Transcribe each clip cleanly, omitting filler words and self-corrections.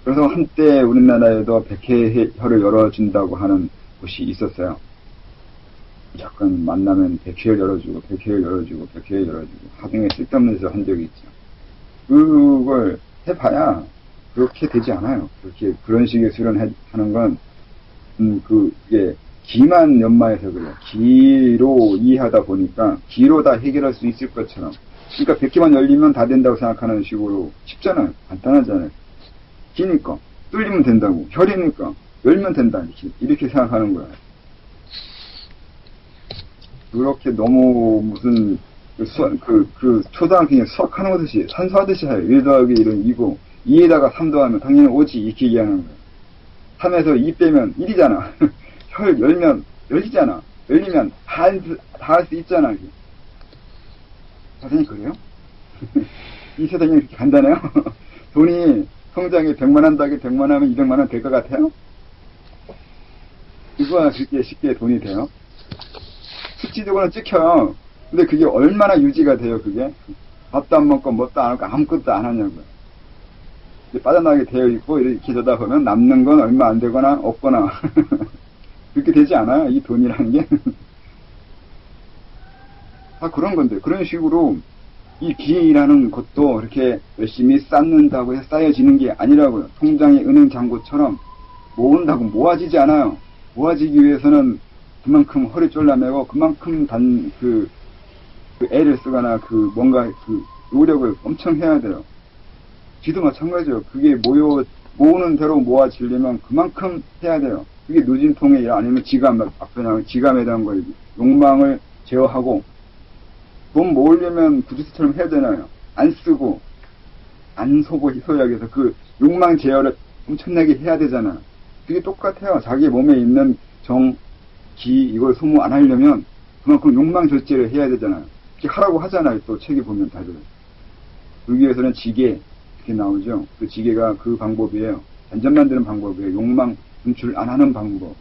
그래서 한때 우리나라에도 백회혈을 열어준다고 하는 곳이 있었어요. 잠깐 만나면 백회혈 열어주고, 백회혈 열어주고, 백회혈 열어주고, 하등에 쓸데없는 짓을 한 적이 있죠. 그걸 해봐야 그렇게 되지 않아요. 그렇게, 그런 식의 수련하는 건, 이게, 기만 연마해서 그래요. 기로 이해하다 보니까, 기로 다 해결할 수 있을 것처럼. 그러니까 100개만 열리면 다 된다고 생각하는 식으로 쉽잖아요. 간단하잖아요. 기니까 뚫리면 된다고. 혈이니까 열면 된다. 이렇게 생각하는 거예요. 그렇게 너무 무슨 초등학생이 수학하는 것듯이 산수하듯이 해요. 1 더하기 1은 2고 2에다가 3 더하면 당연히 5지 이렇게 얘기하는 거예요. 3에서 2 빼면 1이잖아. 혈 열면 열리잖아. 열리면 다 할 수 있잖아. 선생님 그래요? 이 세상이 그렇게 간단해요? 돈이 통장에 100만 원 더하기 100만 원 하면 200만 원 될 것 같아요? 이거야 그렇게 쉽게 돈이 돼요? 수치적으로는 찍혀요. 근데 그게 얼마나 유지가 돼요, 그게? 밥도 안 먹고 뭣도 안 하고 아무것도 안 하냐고요. 빠져나가게 되어 있고 이렇게 되다 보면 남는 건 얼마 안 되거나 없거나 그렇게 되지 않아요? 이 돈이라는 게. 다 그런 건데 그런 식으로 이 기라는 것도 이렇게 열심히 쌓는다고 해서 쌓여지는 게 아니라고요. 통장의 은행 잔고처럼 모은다고 모아지지 않아요. 모아지기 위해서는 그만큼 허리 졸라매고 그만큼 애를 쓰거나 뭔가 노력을 엄청 해야 돼요. 지도 마찬가지죠. 그게 모으는 대로 모아지려면 그만큼 해야 돼요. 그게 누진통의 일 아니면 지감에 대한 거예요. 욕망을 제어하고 돈 모으려면 구두쇠처럼 해야 되나요? 안 쓰고, 안 소비하기 위해서 욕망 제어를 엄청나게 해야 되잖아. 그게 똑같아요. 자기 몸에 있는 이걸 소모 안 하려면 그만큼 욕망 절제를 해야 되잖아요. 그렇게 하라고 하잖아요. 또 책에 보면 다들. 불교에서는 지계, 이렇게 나오죠. 그 지계가 그 방법이에요. 단전 만드는 방법이에요. 욕망 분출 안 하는 방법.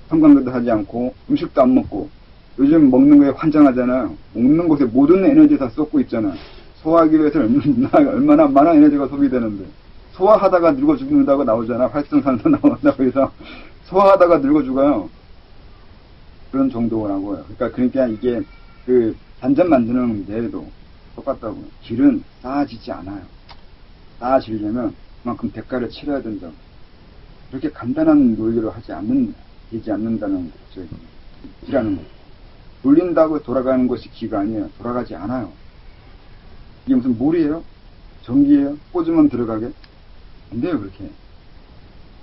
성관계도 하지 않고, 음식도 안 먹고, 요즘 먹는 거에 환장하잖아요. 먹는 곳에 모든 에너지 다 쏟고 있잖아요. 소화하기 위해서 얼마나 많은 에너지가 소비되는데. 소화하다가 늙어 죽는다고 나오잖아. 활성산소 나온다고 해서. 소화하다가 늙어 죽어요. 그런 정도라고요. 그러니까 이게 단전 만드는 데에도 똑같다고요. 길은 쌓아지지 않아요. 쌓아지려면 그만큼 대가를 치러야 된다고. 그렇게 간단한 논리로 되지 않는다는 거죠. 기라는 거. 돌린다고 돌아가는 것이 기가 아니에요. 돌아가지 않아요. 이게 무슨 물이에요? 전기예요? 꽂으면 들어가게? 안 돼요, 그렇게.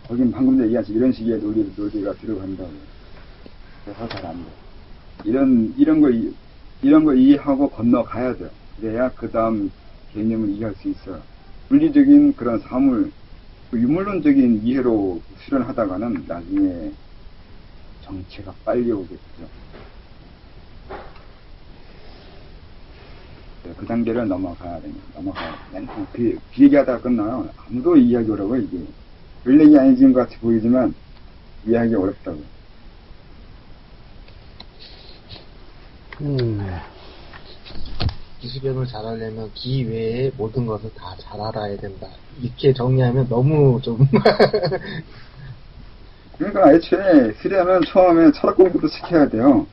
거긴 방금 전에 얘기한 이런 식의 논리가 들어간다고요. 그래서 잘 안 돼요. 이런 거 이해하고 건너가야 돼요. 그래야 그 다음 개념을 이해할 수 있어요. 물리적인 그런 사물, 유물론적인 이해로 수련하다가는 나중에 정체가 빨리 오겠죠. 그 단계를 넘어가야 됩니다. 그 얘기하다가 끝나요. 아무도 이해하기 어려워요, 이게. 별 얘기 아니진 것 같이 보이지만, 이해하기 어렵다고요. 기수견을 잘 하려면 기 외에 모든 것을 다 잘 알아야 된다. 이렇게 정리하면 너무 좀. 그러니까 애초에 수련은 처음에 철학 공부도 시켜야 돼요.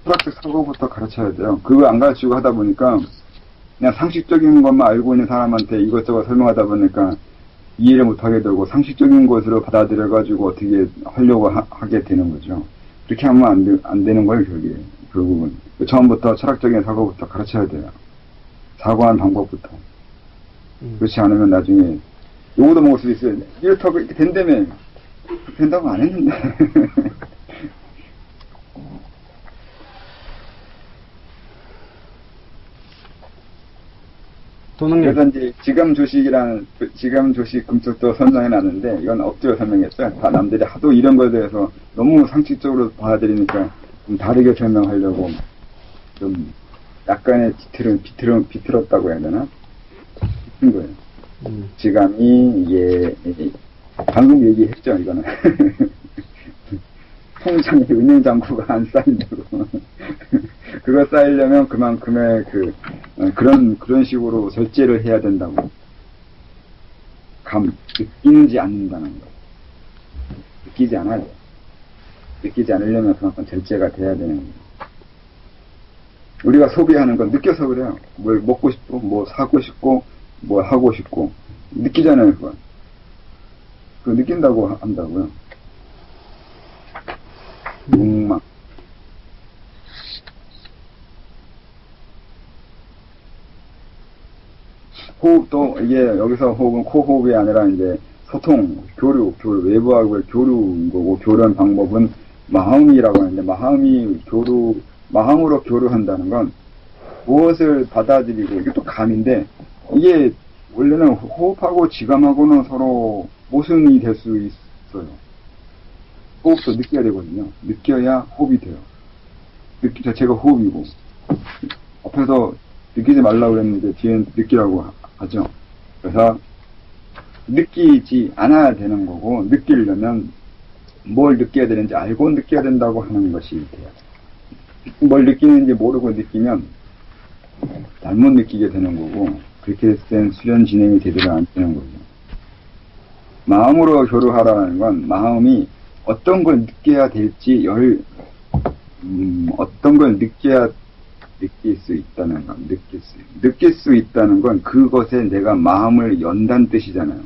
철학적 사고부터 가르쳐야 돼요. 그거 안 가르치고 하다 보니까 그냥 상식적인 것만 알고 있는 사람한테 이것저것 설명하다 보니까 이해를 못하게 되고 상식적인 것으로 받아들여가지고 어떻게 하려고 하게 되는 거죠. 그렇게 하면 안 되는 거예요, 결국은. 처음부터 철학적인 사고부터 가르쳐야 돼요. 사고하는 방법부터. 그렇지 않으면 나중에 요거도 먹을 수 있어요. 이렇다고 이렇게 된다며. 된다고 안 했는데. 그래서 이제 지감 조식 금쪽도 선정해 놨는데 이건 억지로 설명했어요. 다 남들이 하도 이런 거에 대해서 너무 상식적으로 받아들이니까 좀 다르게 설명하려고 좀 약간의 비틀었다고 해야 되나? 비튼 거예요. 지감이 방금 얘기했죠, 이거는. 통장에 은행 잔고가 안 쌓인다고. 그거 쌓이려면 그만큼의 그런 식으로 절제를 해야 된다고. 느끼는지 않는다는 거. 느끼지 않아야 돼요. 느끼지 않으려면 그만큼 절제가 돼야 되는 거예요. 우리가 소비하는 건 느껴서 그래요. 뭘 먹고 싶고, 뭐 사고 싶고, 뭐 하고 싶고. 느끼잖아요, 그건. 그거 느낀다고 한다고요. 욕망. 호흡도, 이게 여기서 호흡은 코호흡이 아니라 이제 소통, 교류, 외부하고의 교류인 거고, 교류한 방법은 마음이라고 하는데, 마음으로 교류한다는 건 무엇을 받아들이고, 이게 또 감인데, 이게 원래는 호흡하고 지감하고는 서로 모순이 될 수 있어요. 호흡도 느껴야 되거든요. 느껴야 호흡이 돼요. 느끼 자체가 호흡이고, 앞에서 느끼지 말라고 했는데, 뒤엔 느끼라고 하죠. 그래서, 느끼지 않아야 되는 거고, 느끼려면 뭘 느껴야 되는지 알고 느껴야 된다고 하는 것이 돼요. 뭘 느끼는지 모르고 느끼면 잘못 느끼게 되는 거고, 그렇게 된 수련 진행이 제대로 안 되는 거죠. 마음으로 교류하라는 건 마음이 어떤 걸 느껴야 될지 어떤 걸 느낄 수 있다는 건, 느낄 수 있다는 건 그것에 내가 마음을 연다는 뜻이잖아요.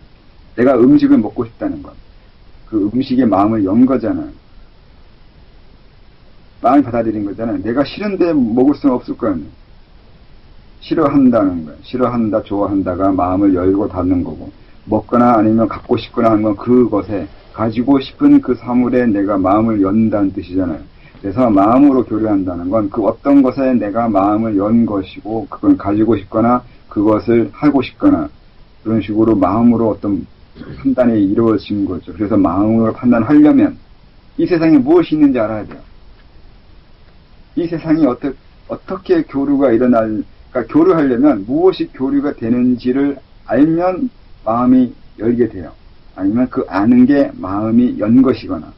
내가 음식을 먹고 싶다는 건, 그 음식에 마음을 연 거잖아요. 마음이 받아들인 거잖아요. 내가 싫은데 먹을 수는 없을 거 아니에요. 싫어한다는 거예요. 싫어한다, 좋아한다가 마음을 열고 닫는 거고, 먹거나 아니면 갖고 싶거나 하는 건 그것에, 가지고 싶은 그 사물에 내가 마음을 연다는 뜻이잖아요. 그래서 마음으로 교류한다는 건 그 어떤 것에 내가 마음을 연 것이고, 그걸 가지고 싶거나 그것을 하고 싶거나 그런 식으로 마음으로 어떤 판단이 이루어진 거죠. 그래서 마음으로 판단하려면 이 세상에 무엇이 있는지 알아야 돼요. 이 세상이 어떻게 교류가 그러니까 교류하려면 무엇이 교류가 되는지를 알면 마음이 열게 돼요. 아니면 그 아는 게 마음이 연 것이거나.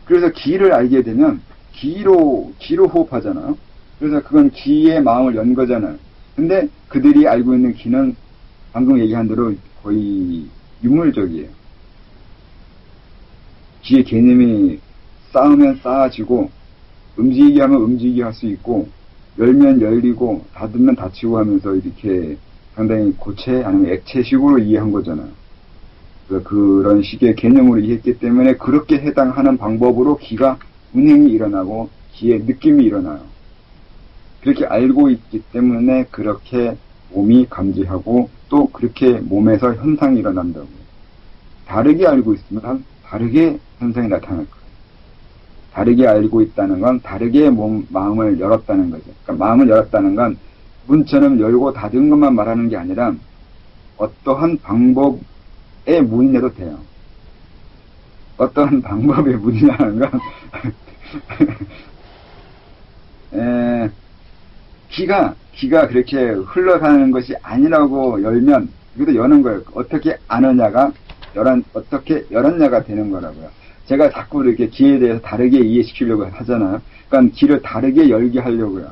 그래서 기를 알게 되면 기로 호흡하잖아요. 그래서 그건 기에 마음을 연 거잖아요. 근데 그들이 알고 있는 기는 방금 얘기한 대로 거의 유물적이에요. 기의 개념이 쌓으면 쌓아지고, 움직이게 하면 움직이게 할 수 있고, 열면 열리고, 닫으면 닫히고 하면서 이렇게 상당히 고체 아니면 액체식으로 이해한 거잖아요. 그런 식의 개념으로 이해했기 때문에 그렇게 해당하는 방법으로 기가 운행이 일어나고 기의 느낌이 일어나요. 그렇게 알고 있기 때문에 그렇게 몸이 감지하고 또 그렇게 몸에서 현상이 일어난다고요. 다르게 알고 있으면 다르게 현상이 나타날 거예요. 다르게 알고 있다는 건 다르게 마음을 열었다는 거죠. 그러니까 마음을 열었다는 건 문처럼 열고 닫은 것만 말하는 게 아니라 어떠한 방법의 문이라도 돼요. 어떠한 방법의 문이라는 건 기가 그렇게 흘러가는 것이 아니라고 열면 이것도 여는 거예요. 어떻게 아느냐가 어떻게 열었냐가 되는 거라고요. 제가 자꾸 이렇게 기에 대해서 다르게 이해시키려고 하잖아요. 그러니까 기를 다르게 열게 하려고요.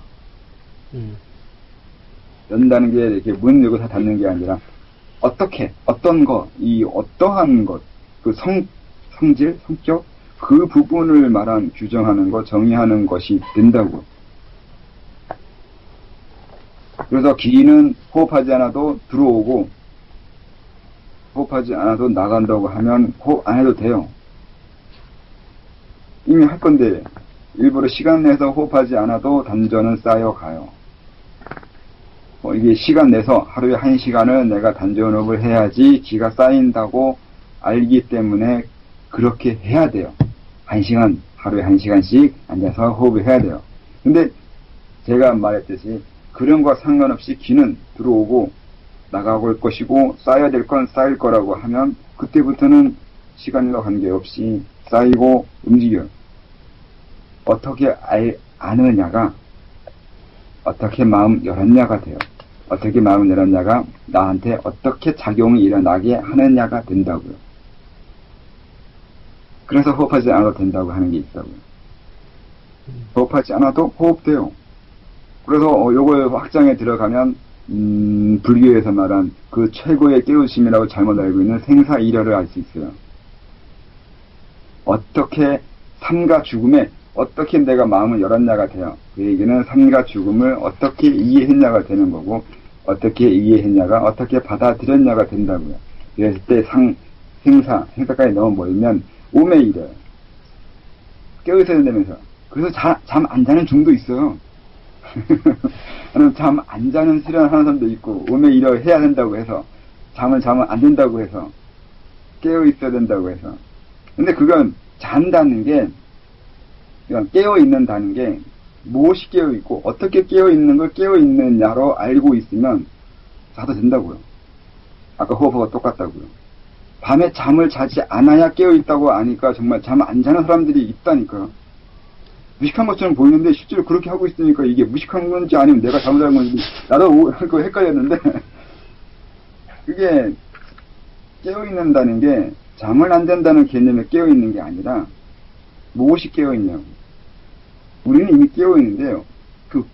연다는 게 이렇게 문 열고 다 닫는 게 아니라 어떠한 것, 그 성질, 성격, 그 부분을 규정하는 것, 정의하는 것이 된다고. 그래서 기는 호흡하지 않아도 들어오고, 호흡하지 않아도 나간다고 하면 호흡 안 해도 돼요. 이미 할 건데, 일부러 시간 내서 호흡하지 않아도 단전은 쌓여가요. 이게 시간 내서 하루에 1시간을 내가 단전호흡을 해야지 기가 쌓인다고 알기 때문에 그렇게 해야 돼요. 1시간, 하루에 1시간씩 앉아서 호흡을 해야 돼요. 근데 제가 말했듯이 그런 것과 상관없이 기는 들어오고 나가고 올 것이고 쌓여야 될 건 쌓일 거라고 하면 그때부터는 시간과 관계없이 쌓이고 움직여요. 어떻게 아느냐가 어떻게 마음 열었냐가 돼요. 어떻게 마음을 열었냐가 나한테 어떻게 작용이 일어나게 하느냐가 된다고요. 그래서 호흡하지 않아도 된다고 하는 게 있다고요. 호흡하지 않아도 호흡돼요. 그래서 요걸 확장에 들어가면 불교에서 말한 그 최고의 깨우침이라고 잘못 알고 있는 생사이려를 알 수 있어요. 어떻게 삶과 죽음에 어떻게 내가 마음을 열었냐가 돼요. 그 얘기는 삶과 죽음을 어떻게 이해했냐가 되는 거고, 어떻게 이해했냐가 어떻게 받아들였냐가 된다고요. 그랬을 때 생사까지 넘어버리면 오매 이래요. 깨어있어야 된다면서. 그래서 잠 안 자는 중도 있어요. 잠 안 자는 수련하는 사람도 있고, 오매 이래 해야 된다고 해서, 잠을 자면 안 된다고 해서, 깨어있어야 된다고 해서. 근데 그건 잔다는 게, 그러니까 깨어있는다는 게, 무엇이 깨어있고, 어떻게 깨어있는 걸 깨어있느냐로 알고 있으면, 자도 된다고요. 아까 호흡하고 똑같다고요. 밤에 잠을 자지 않아야 깨어있다고 아니까 정말 잠 안 자는 사람들이 있다니까요. 무식한 것처럼 보이는데 실제로 그렇게 하고 있으니까 이게 무식한 건지 아니면 내가 잘못한 건지 나도 그거 헷갈렸는데 그게 깨어있는다는 게 잠을 안 잔다는 개념에 깨어있는 게 아니라 무엇이 깨어있냐고. 우리는 이미 깨어있는데요. 그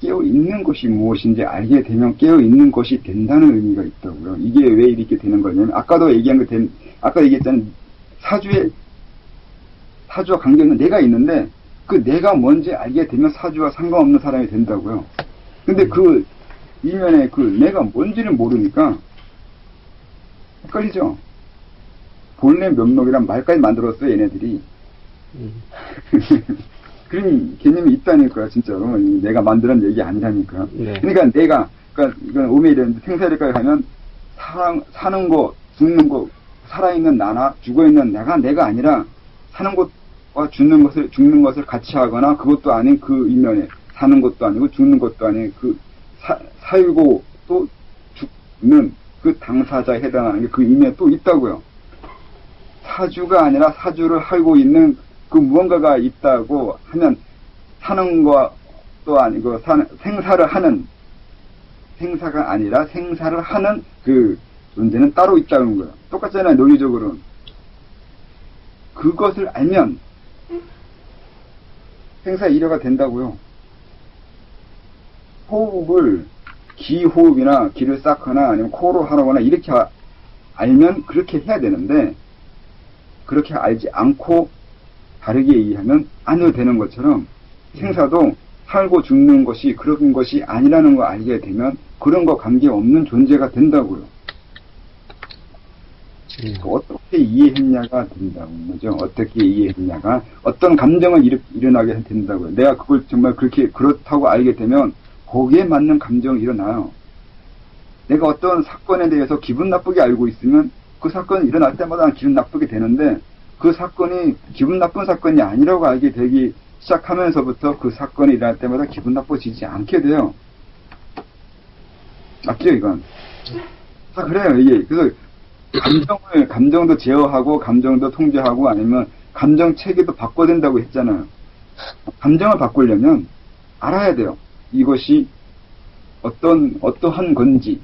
깨어있는 것이 무엇인지 알게 되면 깨어있는 것이 된다는 의미가 있다고요. 이게 왜 이렇게 되는 거냐면 아까도 얘기한 거 아까 얘기했잖아요. 사주와 관계는 내가 있는데 그 내가 뭔지 알게 되면 사주와 상관없는 사람이 된다고요. 근데 그 이면에 그 내가 뭔지를 모르니까 헷갈리죠. 본래 면목이란 말까지 만들었어요, 얘네들이. 그런 개념이 있다니까요, 진짜로. 내가 만드는 얘기 아니라니까. 네. 그러니까 이건 오메이되는데 생사일까지 가면 사는 거, 죽는 거, 살아있는 나나 죽어있는 내가 아니라 사는 것과 죽는 것을 같이 하거나 그것도 아닌 그 이면에 사는 것도 아니고 죽는 것도 아닌 그 살고 또 죽는 그 당사자에 해당하는 게 그 이면에 또 있다고요. 사주가 아니라 사주를 하고 있는 그 무언가가 있다고 하면 사는 것도 아니고 생사를 하는 생사가 아니라 생사를 하는 그 존재는 따로 있다는 거예요. 똑같잖아요, 논리적으로. 그것을 알면 생사이려가 된다고요. 호흡을 기호흡이나 기를 쌓거나 아니면 코로 하거나 이렇게 알면 그렇게 해야 되는데 그렇게 알지 않고 다르게 이해하면 안 해도 되는 것처럼 생사도 살고 죽는 것이 그런 것이 아니라는 거 알게 되면 그런 거 관계없는 존재가 된다고요. 어떻게 이해했냐가 된다는 거죠. 어떻게 이해했냐가 어떤 감정을 일어나게 된다고요. 내가 그걸 정말 그렇다고 알게 되면 거기에 맞는 감정이 일어나요. 내가 어떤 사건에 대해서 기분 나쁘게 알고 있으면 그 사건이 일어날 때마다 기분 나쁘게 되는데 그 사건이 기분 나쁜 사건이 아니라고 알게 되기 시작하면서부터 그 사건이 일어날 때마다 기분 나빠지지 않게 돼요. 맞죠, 이건? 다 그래요, 이게. 그래서 감정도 제어하고 감정도 통제하고 아니면 감정 체계도 바꿔야 된다고 했잖아요. 감정을 바꾸려면 알아야 돼요. 이것이 어떠한 건지,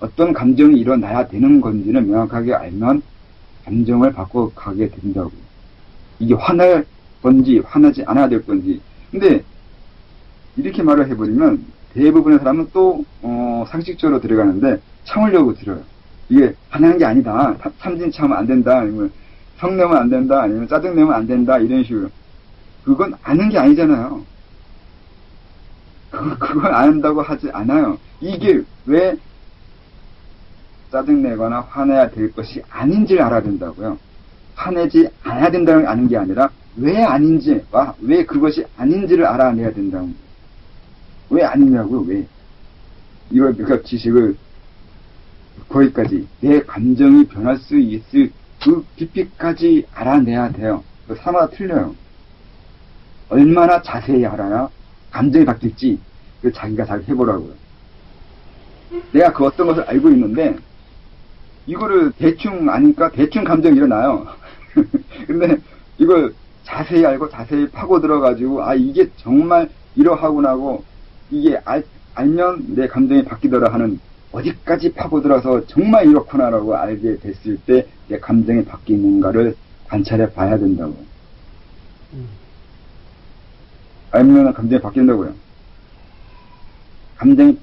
어떤 감정이 일어나야 되는 건지를 명확하게 알면 감정을 바꿔가게 된다고. 이게 화날 건지, 화나지 않아야 될 건지. 근데, 이렇게 말을 해버리면, 대부분의 사람은 또, 상식적으로 들어가는데, 참으려고 들어요. 이게, 화나는 게 아니다. 참으면 안 된다. 아니면, 성내면 안 된다. 아니면, 짜증내면 안 된다. 이런 식으로. 그건 아는 게 아니잖아요. 그건 안다고 하지 않아요. 이게 왜, 짜증내거나 화내야 될 것이 아닌지를 알아야 된다고요. 화내지 않아야 된다는 게 아는 게 아니라 왜 아닌지, 왜 그것이 아닌지를 알아내야 된다고. 왜 아니냐고요, 왜. 그러니까 지식을 거기까지 내 감정이 변할 수 있을 그 깊이까지 알아내야 돼요. 사마다 틀려요. 얼마나 자세히 알아야 감정이 바뀔지 자기가 잘 해보라고요. 내가 그 어떤 것을 알고 있는데 이거를 대충 아니까 대충 감정이 일어나요. 근데 이걸 자세히 알고 자세히 파고 들어가지고 이게 정말 이러하구나 하고 이게 알면 내 감정이 바뀌더라 하는 어디까지 파고 들어서 정말 이렇구나라고 알게 됐을 때 내 감정이 바뀌는가를 관찰해 봐야 된다고요. 알면 감정이 바뀐다고요. 감정이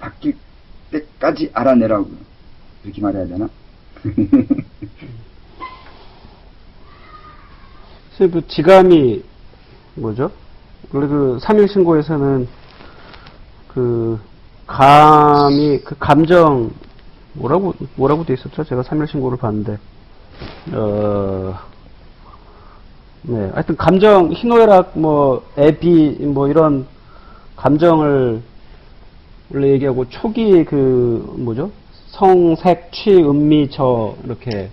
때까지 알아내라고요. 이렇게 말해야 되나? 선생님, 그 지감이 뭐죠? 원래 그 3일 신고에서는 그 감이 그 감정 뭐라고 돼 있었죠? 제가 3일 신고를 봤는데 네, 하여튼 감정 희노애락 뭐 애비 뭐 이런 감정을 원래 얘기하고 초기 그 뭐죠? 성색 취 음미 저 이렇게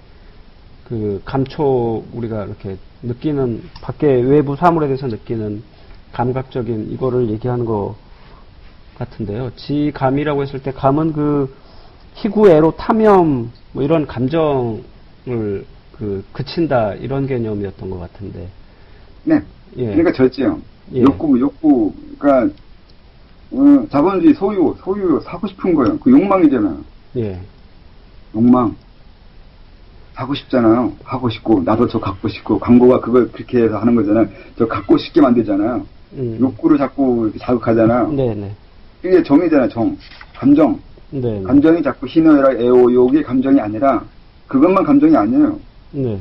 그 감촉 우리가 이렇게 느끼는 밖에 외부 사물에 대해서 느끼는 감각적인 이거를 얘기하는 것 같은데요. 지감이라고 했을 때 감은 그 희구애로 탐염 뭐 이런 감정을 그 그친다 이런 개념이었던 것 같은데. 네. 예. 그러니까 저지요. 예. 욕구가 자본주의 소유 사고 싶은 거예요. 그 욕망이잖아요. 예. 욕망. 하고 싶잖아요. 하고 싶고 나도 저 갖고 싶고 광고가 그걸 그렇게 해서 하는 거잖아요. 저 갖고 싶게 만들잖아요. 욕구를 자꾸 이렇게 자극하잖아요. 네네. 이게 정이잖아요. 정. 감정. 네. 감정이 자꾸 희노애락 애호욕이 감정이 아니라 그것만 감정이 아니에요. 네.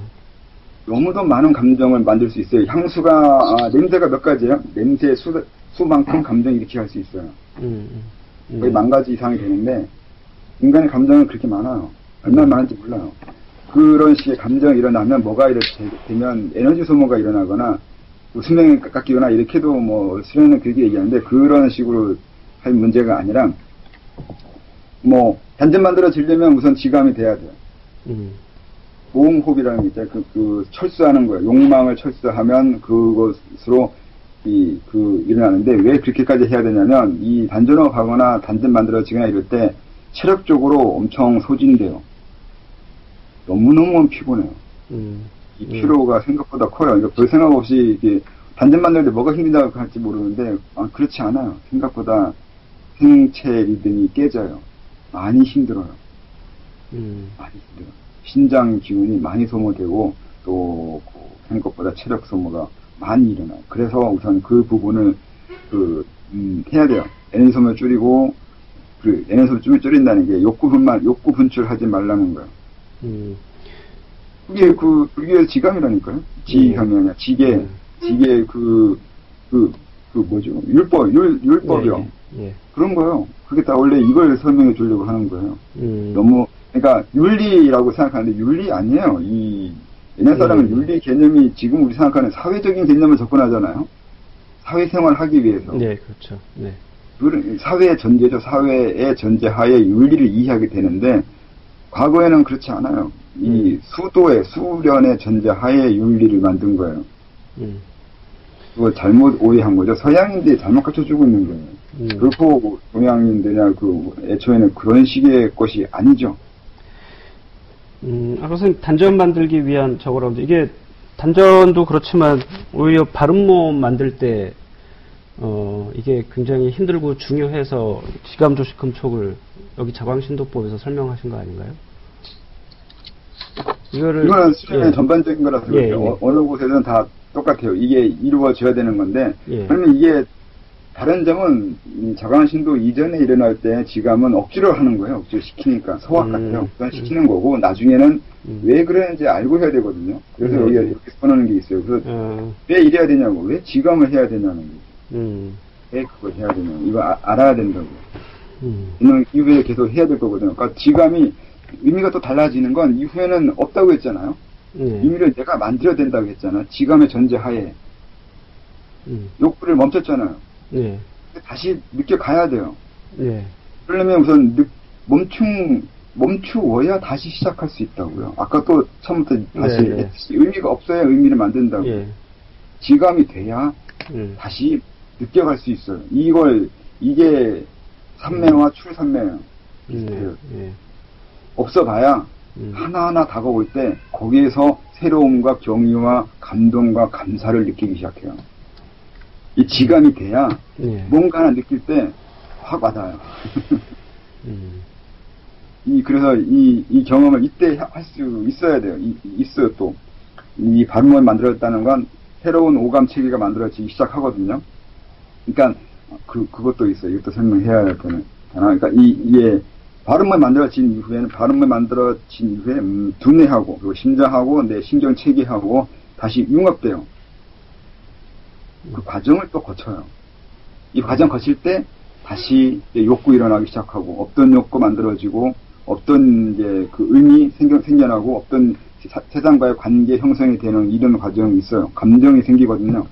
너무도 많은 감정을 만들 수 있어요. 향수가 냄새가 몇 가지예요? 냄새 수만큼 감정을 일으키게 할 수 있어요. 거의 10,000가지 이상이 되는데 인간의 감정은 그렇게 많아요. 얼마나 많은지 몰라요. 그런 식의 감정이 일어나면 뭐가 이렇게 되면 에너지 소모가 일어나거나 수명이 깎이거나 이렇게도 뭐 수련은 그렇게 얘기하는데 그런 식으로 할 문제가 아니라 뭐 단전 만들어지려면 우선 지감이 돼야 돼요. 모음호흡이라는 게 있잖아요. 그 철수하는 거예요. 욕망을 철수하면 그것으로 일어나는데 왜 그렇게까지 해야 되냐면 이 단전호흡 하거나 단전 만들어지거나 이럴 때 체력적으로 엄청 소진돼요. 너무너무 피곤해요. 이 피로가 생각보다 커요. 그러니까 별 생각 없이 이렇게 단전 만들 때 뭐가 힘들다고 할지 모르는데 그렇지 않아요. 생각보다 생체 리듬이 깨져요. 많이 힘들어요. 많이 힘들어요. 신장 기운이 많이 소모되고 또 생각보다 체력 소모가 많이 일어나요. 그래서 우선 그 부분을 해야 돼요. 에너지 소모를 줄이고 에너지 소모를 줄인다는 게 욕구 분출하지 말라는 거예요. 그게 불교의 지감이라니까요. 지감이 아니라 지게 뭐죠? 율법이요. 예. 그런 거요. 그게 다 원래 이걸 설명해 주려고 하는 거예요. 그러니까 윤리라고 생각하는데 윤리 아니에요. 옛날 사람은 윤리 개념이 지금 우리 생각하는 사회적인 개념을 접근하잖아요. 사회생활 하기 위해서. 네, 그렇죠. 네. 사회의 전제죠. 사회의 전제하에 윤리를 이해하게 되는데 과거에는 그렇지 않아요. 이 수련의 전제하에 윤리를 만든 거예요. 그걸 잘못 오해한 거죠. 서양인들이 잘못 갖춰주고 있는 거예요. 그렇고 동양인들이나 애초에는 그런 식의 것이 아니죠. 아까 선생님 단전 만들기 위한 저거라고 이게 단전도 그렇지만 오히려 바른몸 만들 때 이게 굉장히 힘들고 중요해서 지감조식금촉을 여기 자광신도법에서 설명하신 거 아닌가요? 이거는 수련의 전반적인 거라서 어느 곳에서는 다 똑같아요. 이게 이루어져야 되는 건데 그러면 이게 다른 점은 자광신도 이전에 일어날 때 지감은 억지로 하는 거예요. 억지로 시키니까 소확 같아요. 우선 시키는 거고 나중에는 왜 그러는지 알고 해야 되거든요. 그래서 여기 이렇게 써놓는 게 있어요. 그래서 왜 이래야 되냐고, 왜 지감을 해야 되냐는 거죠. 왜 그걸 해야 되냐고, 이거 알아야 된다고. 이후에 계속 해야 될 거거든요. 그러니까 지감이 의미가 또 달라지는 건 이후에는 없다고 했잖아요. 의미를 내가 만들어야 된다고 했잖아. 지감의 전제하에 욕구를 멈췄잖아요. 다시 느껴가야 돼요. 그러려면 우선 멈추어야 다시 시작할 수 있다고요. 아까 또 처음부터 다시 의미가 없어야 의미를 만든다고요. 지감이 돼야 다시 느껴갈 수 있어요. 이게 삼매와 출삼매예요. 없어봐야 하나하나 다가올 때 거기에서 새로움과 경의와 감동과 감사를 느끼기 시작해요. 이 지감이 돼야 뭔가 하나 느낄 때 확 와닿아요. 그래서 이 경험을 이때 할 수 있어야 돼요. 있어요 또. 이 바른몸을 만들었다는 건 새로운 오감 체계가 만들어지기 시작하거든요. 그러니까 그것도 있어요. 이것도 설명해야 할 거는. 그러니까 이게 발음만 만들어진 이후에 두뇌하고 그리고 심장하고 내 신경 체계하고 다시 융합돼요. 그 과정을 또 거쳐요. 이 과정 거칠 때 다시 욕구 일어나기 시작하고 없던 욕구 만들어지고 없던 이제 그 의미 생겨나고 없던 세상과의 관계 형성이 되는 이런 과정이 있어요. 감정이 생기거든요.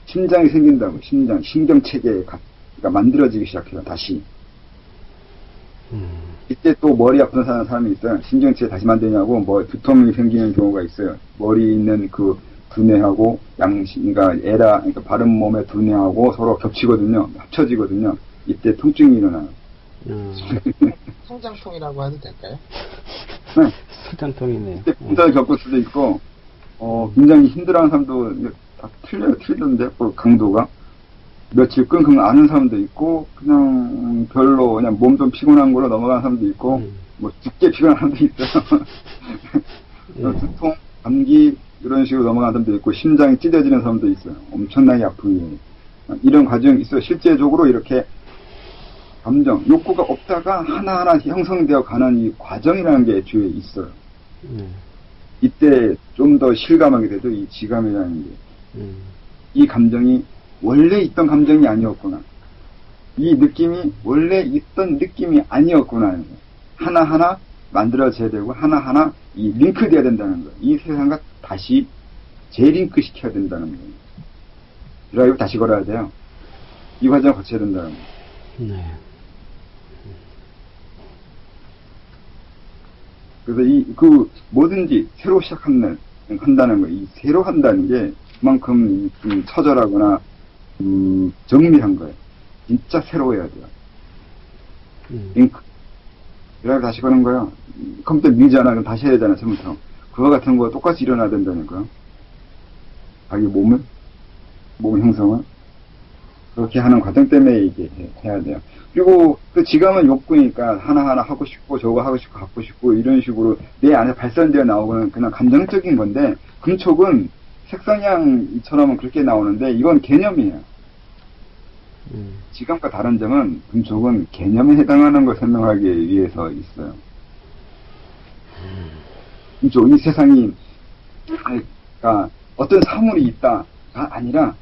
심장이 생긴다고 신경 체계가 만들어지기 시작해요. 다시. 이때 또 머리 아픈 사람이 있어요. 신경체 다시 만드냐고 뭐 두통이 생기는 경우가 있어요. 머리에 있는 그 두뇌하고 그러니까 바른 몸의 두뇌하고 서로 겹치거든요. 합쳐지거든요. 이때 통증이 일어나요. 성장통이라고 해도 될까요? 네. 설탕통이네요. 이때 분사를 겪을 수도 있고, 굉장히 힘들어하는 사람도 다 틀리던데, 그 강도가. 며칠 끙끙 앓는 사람도 있고, 그냥 별로, 그냥 몸 좀 피곤한 걸로 넘어가는 사람도 있고, 뭐 죽게 피곤한 사람도 있어요. 두통, 감기, 이런 식으로 넘어가는 사람도 있고, 심장이 찢어지는 사람도 있어요. 엄청나게 아프게. 이런 과정이 있어요. 실제적으로 이렇게 감정, 욕구가 없다가 하나하나 형성되어 가는 이 과정이라는 게 애초에 있어요. 이때 좀 더 실감하게 되죠. 이 지감이라는 게. 이 감정이 원래 있던 감정이 아니었구나. 이 느낌이 원래 있던 느낌이 아니었구나. 하나하나 만들어져야 되고 하나하나 이 링크돼야 된다는 거예요. 이 세상과 다시 재링크 시켜야 된다는 거예요. 드라이브 다시 걸어야 돼요. 이 과정을 거쳐야 된다는 거예요. 네. 그래서 뭐든지 새로 한다는 거, 이 새로 한다는 게 그만큼 처절하거나, 정밀한 거예요. 진짜 새로 해야 돼요. 링크. 드라이브 다시 거는 거야. 컴퓨터 밀잖아. 그럼 다시 해야 되잖아, 처음부터. 그거 같은 거 똑같이 일어나야 된다는 거야. 자기 몸 형성을. 그렇게 하는 과정 때문에 이게 해야 돼요. 그리고 그 지감은 욕구니까 하나하나 하고 싶고 저거 하고 싶고 갖고 싶고 이런 식으로 내 안에 발산되어 나오고는 그냥 감정적인 건데 금촉은 색상향처럼은 그렇게 나오는데 이건 개념이에요. 지감과 다른 점은 금촉은 개념에 해당하는 걸 설명하기 위해서 있어요. 금촉, 이 세상이 그러니까 어떤 사물이 있다가 아니라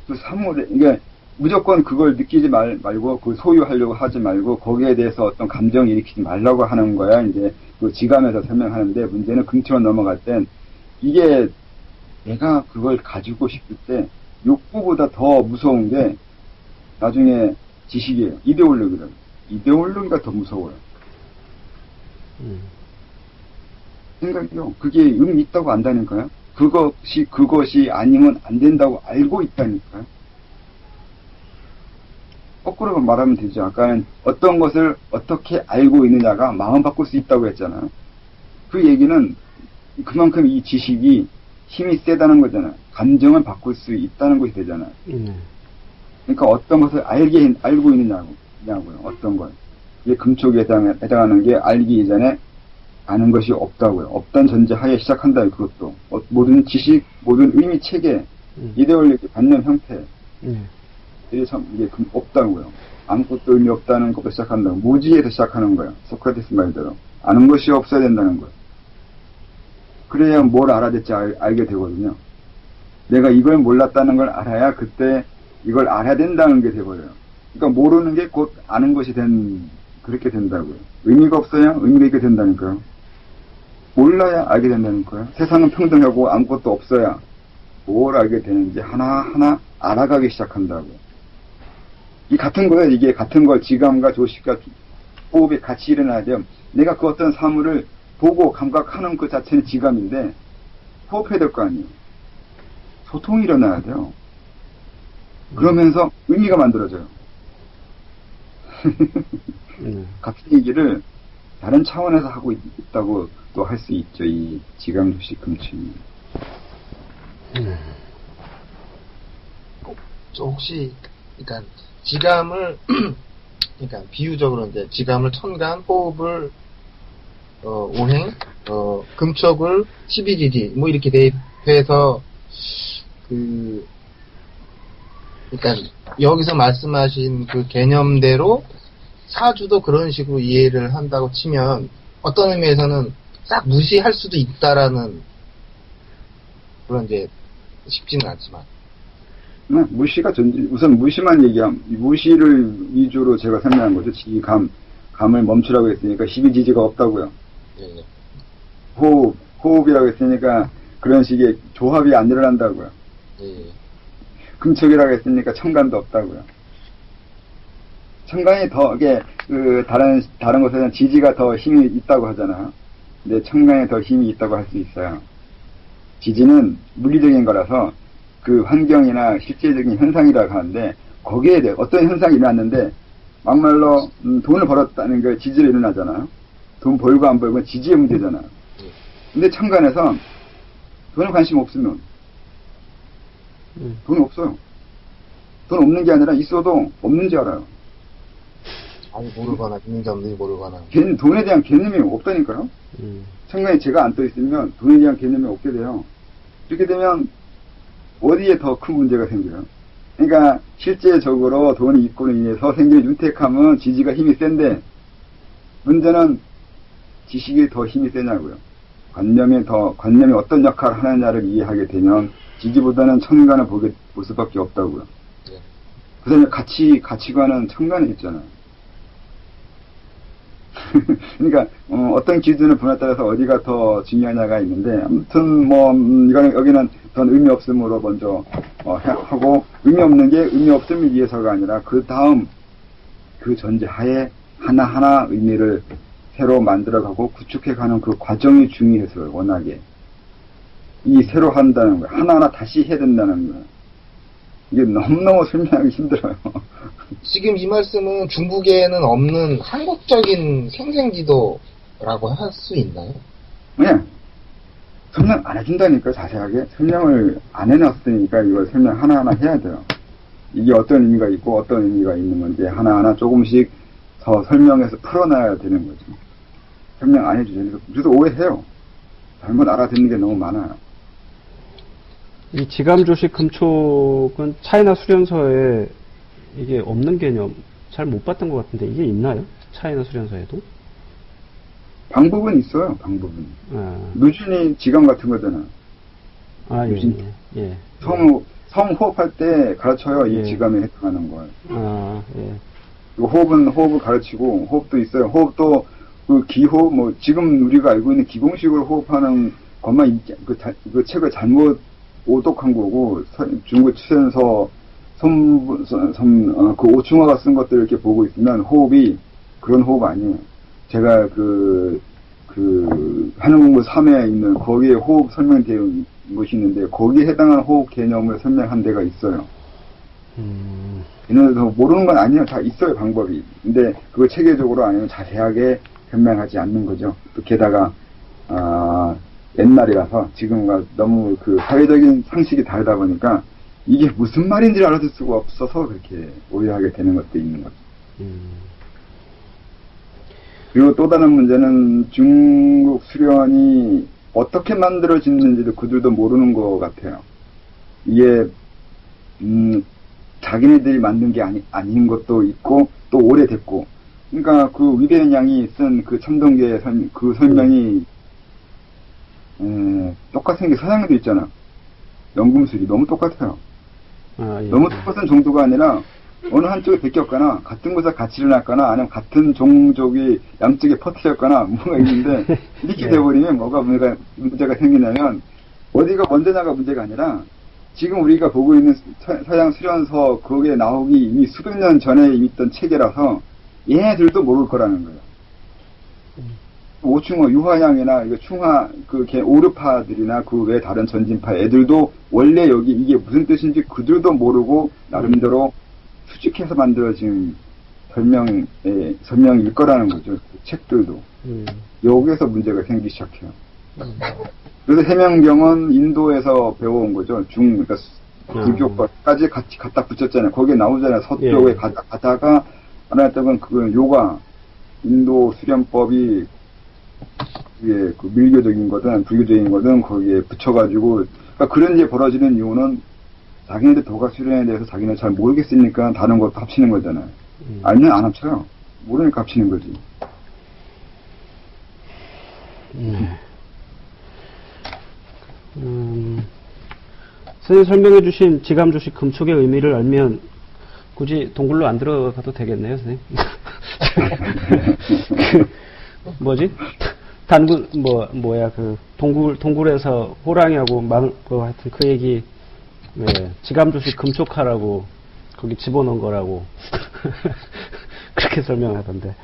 그 사물에, 그러니까 무조건 그걸 느끼지 말고, 그 소유하려고 하지 말고, 거기에 대해서 어떤 감정을 일으키지 말라고 하는 거야. 이제 그 지감에서 설명하는데, 문제는 금치로 넘어갈 땐, 이게 내가 그걸 가지고 싶을 때, 욕구보다 더 무서운 게, 나중에 지식이에요. 이데올로기라고. 이데올로기가 더 무서워요. 생각이요. 그게 의미 있다고 안다니까요. 그것이 아니면 안 된다고 알고 있다니까요. 거꾸로 말하면 되죠. 아까는 어떤 것을 어떻게 알고 있느냐가 마음 바꿀 수 있다고 했잖아요. 그 얘기는 그만큼 이 지식이 힘이 세다는 거잖아요. 감정을 바꿀 수 있다는 것이 되잖아요. 그러니까 어떤 것을 알고 있느냐고요. 어떤 걸. 이게 금촉에 해당하는 게 알기 이전에 아는 것이 없다고요. 없단 전제하에 시작한다. 그것도 모든 지식, 모든 의미 체계, 이데올로기, 관념 형태 이게 없다고요. 아무것도 의미 없다는 것부터 시작한다고. 무지에서 시작하는 거예요. 소크라테스 말대로 아는 것이 없어야 된다는 거예요. 그래야 뭘 알아야 될지 알게 되거든요. 내가 이걸 몰랐다는 걸 알아야 그때 이걸 알아야 된다는 게 돼버려요. 그러니까 모르는 게 곧 아는 것이 그렇게 된다고요. 의미가 없어야 의미가 있게 된다니까요. 몰라야 알게 된다는 거예요. 세상은 평등하고 아무것도 없어야 뭘 알게 되는지 하나하나 알아가기 시작한다고. 이 같은 거예요. 이게 같은 걸 지감과 조식과 호흡이 같이 일어나야 돼요. 내가 그 어떤 사물을 보고 감각하는 그 자체는 지감인데 호흡해야 될 거 아니에요. 소통이 일어나야 돼요. 그러면서 의미가 만들어져요. 같은 얘기를 다른 차원에서 하고 있다고 또 할 수 있죠. 이 지감, 조식, 금치. 혹시 그러니까 지감을 그러니까 비유적으로 이제 지감을 1000간, 호흡을 5행, 금촉을 12지지 뭐 이렇게 대입해서 그러니까 여기서 말씀하신 그 개념대로 사주도 그런 식으로 이해를 한다고 치면 어떤 의미에서는 싹 무시할 수도 있다라는 그런 이제 쉽지는 않지만 무시가 우선 무시만 무시를 위주로 제가 설명한 거죠. 감을 멈추라고 했으니까 희비지지가 없다고요. 예. 호흡이라고 했으니까 그런 식의 조합이 안 일어난다고요. 예. 금척이라고 했으니까 천간도 없다고요. 천간이 더, 다른 곳에는 지지가 더 힘이 있다고 하잖아요. 근데 천간에 더 힘이 있다고 할 수 있어요. 지지는 물리적인 거라서 그 환경이나 실제적인 현상이라고 하는데, 거기에 대해 어떤 현상이 일어났는데, 막말로, 돈을 벌었다는 게 지지로 일어나잖아요. 돈 벌고 안 벌고 지지의 문제잖아요. 근데 천간에서 돈에 관심 없으면, 돈이 없어요. 돈 없는 게 아니라 있어도 없는지 알아요. 아니 모르거나 있는지 없는지 모르거나 돈에 대한 개념이 없다니까요. 천간에 제가 안 떠 있으면 돈에 대한 개념이 없게 돼요. 이렇게 되면 어디에 더 큰 문제가 생겨요. 그러니까 실제적으로 돈이 있고로 인해서 생기는 윤택함은 지지가 힘이 센데 문제는 지식이 더 힘이 세냐고요. 관념이 어떤 역할을 하느냐를 이해하게 되면 지지보다는 천간을 볼 수밖에 없다고요. 네. 그 다음에 가치관은 천간에 있잖아요. 그러니까 어떤 기준을 보냐에 따라서 어디가 더 중요하냐가 있는데 아무튼 여기는 전 의미 없음으로 먼저 하고 의미 없는 게 의미 없음을 위해서가 아니라 그 다음 그 전제하에 하나하나 의미를 새로 만들어가고 구축해가는 그 과정이 중요해서 워낙에 이 새로 한다는 거예요. 하나하나 다시 해야 된다는 거예요. 이게 너무너무 설명하기 힘들어요. 지금 이 말씀은 중국에는 없는 한국적인 생생지도라고 할 수 있나요? 네. 설명 안 해준다니까 자세하게. 설명을 안 해놨으니까 이걸 설명 하나하나 해야 돼요. 이게 어떤 의미가 있고 어떤 의미가 있는 건지 하나하나 조금씩 더 설명해서 풀어놔야 되는 거죠. 설명 안 해주죠. 그래서 오해해요. 잘못 알아듣는 게 너무 많아요. 이 지감조식 금촉은 차이나 수련서에 이게 없는 개념 잘 못 봤던 것 같은데 이게 있나요? 차이나 수련서에도? 방법은 있어요. 방법은. 누진이 지감 같은 거잖아. 누진. 예. 섬 호흡할 때 가르쳐요. 예. 이 지감에 해당하는 걸. 예. 그리고 호흡을 가르치고 호흡도 있어요. 호흡도 그 기호흡 지금 우리가 알고 있는 기공식으로 호흡하는 것만 그 책을 잘못 오독한 거고 중국 추천서 그 오충화가 쓴 것들을 이렇게 보고 있으면 호흡이 그런 호흡 아니에요. 제가 하는 공부 3회에 있는 거기에 호흡 설명되어 있는 것이 있는데 거기에 해당하는 호흡 개념을 설명한 데가 있어요. 얘네들 모르는 건 아니에요. 다 있어요, 방법이. 근데 그걸 체계적으로 아니면 자세하게 설명하지 않는 거죠. 또 게다가 옛날이라서 지금과 너무 그 사회적인 상식이 다르다 보니까 이게 무슨 말인지 알아들 수가 없어서 그렇게 오해하게 되는 것도 있는 거죠. 그리고 또 다른 문제는 중국 수련이 어떻게 만들어지는지도 그들도 모르는 것 같아요. 이게 자기네들이 만든 게 아닌 것도 있고 또 오래됐고 그러니까 그 위대한 양이 쓴 그 참동계 그 설명이 똑같은 게 서양에도 있잖아. 연금술이 너무 똑같아요. 예. 너무 똑같은 정도가 아니라 어느 한쪽에 베꼈거나 같은 곳에 같이 일어났거나 아니면 같은 종족이 양쪽에 퍼뜨렸거나 뭐가 있는데 이렇게 돼버리면 뭐가 문제가 생기냐면 어디가 먼저냐가 문제가 아니라 지금 우리가 보고 있는 서양 수련서 거기에 나오기 이미 수백 년 전에 있던 체계라서 얘네들도 모를 거라는 거예요. 오충어, 유화양이나 충하, 오르파들이나 그 외 다른 전진파 애들도 원래 여기 이게 무슨 뜻인지 그들도 모르고 나름대로 수직해서 만들어진 설명일 거라는 거죠. 그 책들도. 여기에서 문제가 생기기 시작해요. 그래서 해명경은 인도에서 배워온 거죠. 그러니까 불교까지 같이 갖다 붙였잖아요. 거기에 나오잖아요. 서쪽에 가다가 하나였다면 그 요가, 인도 수련법이 그 밀교적인 거든 불교적인 거든 거기에 붙여가지고 그러니까 그런 일이 벌어지는 이유는 자기네들 도가 수련에 대해서 자기는 잘 모르겠으니까 다른 것도 합치는 거잖아요. 알면 안 합쳐요. 모르니까 갚치는 거지. 네. 선생님 설명해 주신 지감 주식 금촉의 의미를 알면 굳이 동굴로 안 들어가도 되겠네요, 선생님. 뭐지? 단군, 동굴에서 호랑이하고 하여튼 그 얘기, 네, 지감 주식 금촉하라고, 거기 집어넣은 거라고. 그렇게 설명하던데.